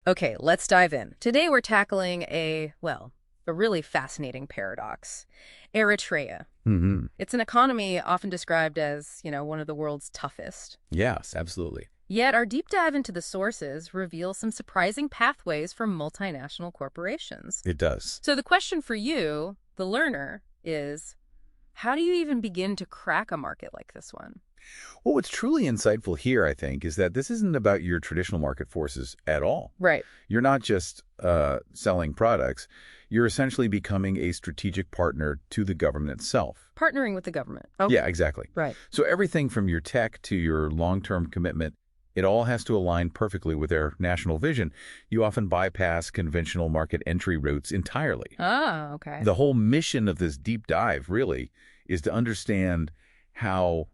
Okay, let's dive in. Today we're tackling a really fascinating paradox. Eritrea. Hmm. It's an economy often described as, one of the world's toughest. Yes, absolutely. Yet our deep dive into the sources reveals some surprising pathways for multinational corporations. It does. So the question for you, the learner, is how do you even begin to crack a market like this one? Well, what's truly insightful here, I think, is that this isn't about your traditional market forces at all. Right. You're not just selling products. You're essentially becoming a strategic partner to the government itself. Partnering with the government. Okay. Yeah, exactly. Right. So everything from your tech to your long-term commitment, it all has to align perfectly with their national vision. You often bypass conventional market entry routes entirely. Ah, okay. The whole mission of this deep dive, really, is to understand how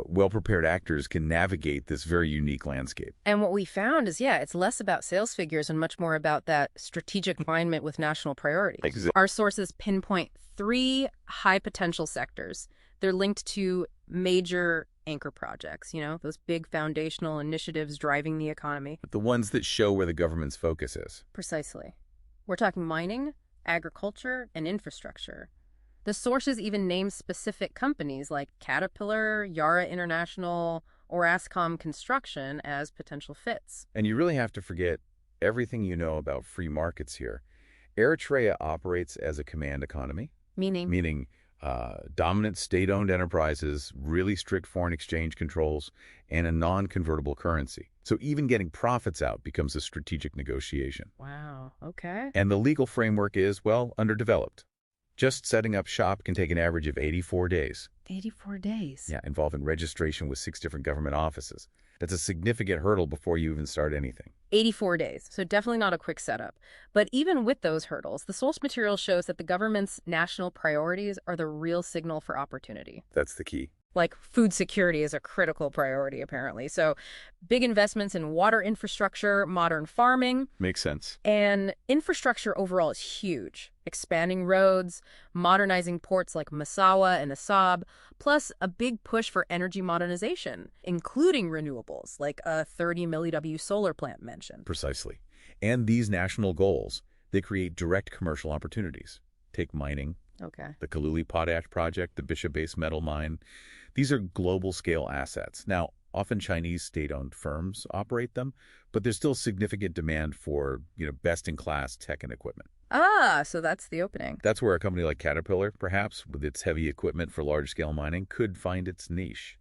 well-prepared actors can navigate this very unique landscape. And what we found is, it's less about sales figures and much more about that strategic alignment with national priorities. Exactly. Our sources pinpoint 3 high potential sectors. They're linked to major anchor projects, those big foundational initiatives driving the economy. The ones that show where the government's focus is. Precisely. We're talking mining, agriculture, and infrastructure. The sources even name specific companies like Caterpillar, Yara International, Orascom Construction as potential fits. And you really have to forget everything you know about free markets here. Eritrea operates as a command economy, Meaning dominant state-owned enterprises, really strict foreign exchange controls, and a non-convertible currency. So even getting profits out becomes a strategic negotiation. Wow, okay. And the legal framework is, well, underdeveloped. Just setting up shop can take an average of 84 days. 84 days. Yeah, involving registration with 6 different government offices. That's a significant hurdle before you even start anything. 84 days, so definitely not a quick setup. But even with those hurdles, the source material shows that the government's national priorities are the real signal for opportunity. That's the key. Like food security is a critical priority, apparently. So big investments in water infrastructure, modern farming. Makes sense. And infrastructure overall is huge. Expanding roads, modernizing ports like Massawa and Assab, plus a big push for energy modernization, including renewables, like a 30 milliW solar plant mentioned. Precisely. And these national goals, they create direct commercial opportunities. Take mining, Okay. the Kaluli Potash Project, the Bishop Base Metal Mine. These are global-scale assets. Now, often Chinese state-owned firms operate them, but there's still significant demand for, best-in-class tech and equipment. Ah, so that's the opening. That's where a company like Caterpillar, perhaps, with its heavy equipment for large-scale mining, could find its niche,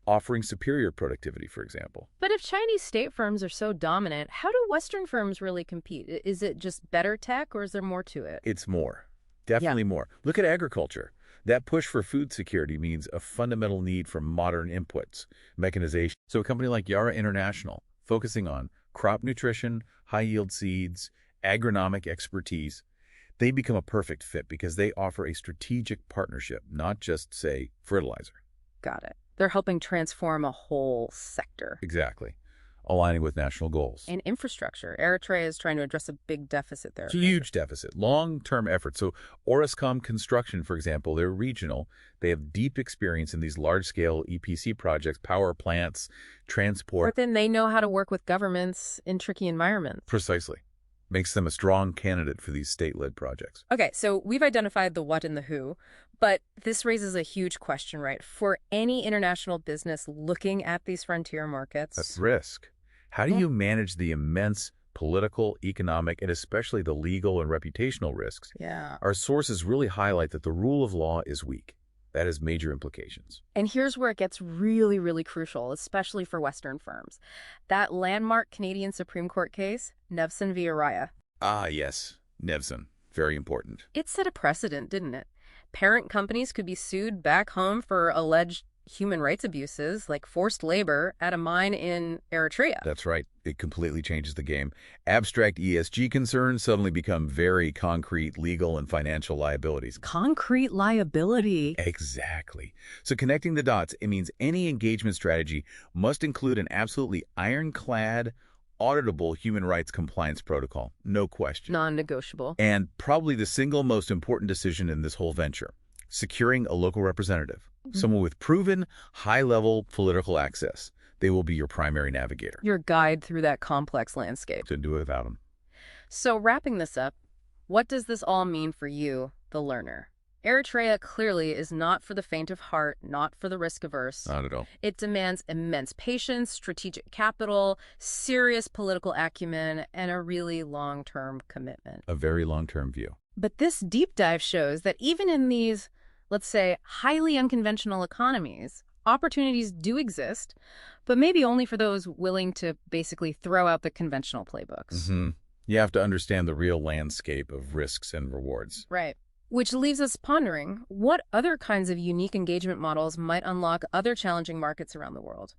offering superior productivity, for example. But if Chinese state firms are so dominant, how do Western firms really compete? Is it just better tech, or is there more to it? It's more. Definitely more. Look at agriculture. That push for food security means a fundamental need for modern inputs, mechanization. So a company like Yara International, focusing on crop nutrition, high-yield seeds, agronomic expertise, they become a perfect fit because they offer a strategic partnership, not just, say, fertilizer. Got it. They're helping transform a whole sector. Exactly. Aligning with national goals. And infrastructure. Eritrea is trying to address a big deficit there. Huge deficit, long-term effort. So Orascom Construction, for example, they're regional. They have deep experience in these large-scale EPC projects, power plants, transport. But then they know how to work with governments in tricky environments. Precisely. Makes them a strong candidate for these state-led projects. Okay, so we've identified the what and the who, but this raises a huge question, right? For any international business looking at these frontier markets. At risk. How do you manage the immense political, economic, and especially the legal and reputational risks? Yeah. Our sources really highlight that the rule of law is weak. That has major implications. And here's where it gets really, really crucial, especially for Western firms. That landmark Canadian Supreme Court case, Nevson v. Araya. Ah, yes. Nevson. Very important. It set a precedent, didn't it? Parent companies could be sued back home for alleged human rights abuses, like forced labor, at a mine in Eritrea. That's right. It completely changes the game. Abstract ESG concerns suddenly become very concrete legal and financial liabilities. Concrete liability. Exactly. So connecting the dots, it means any engagement strategy must include an absolutely ironclad, auditable human rights compliance protocol. No question. Non-negotiable. And probably the single most important decision in this whole venture, securing a local representative. Someone with proven, high-level political access. They will be your primary navigator. Your guide through that complex landscape. Couldn't do it without them. So wrapping this up, what does this all mean for you, the learner? Eritrea clearly is not for the faint of heart, not for the risk-averse. Not at all. It demands immense patience, strategic capital, serious political acumen, and a really long-term commitment. A very long-term view. But this deep dive shows that even in these, let's say, highly unconventional economies, opportunities do exist, but maybe only for those willing to basically throw out the conventional playbooks. You have to understand the real landscape of risks and rewards. Right. Which leaves us pondering, what other kinds of unique engagement models might unlock other challenging markets around the world?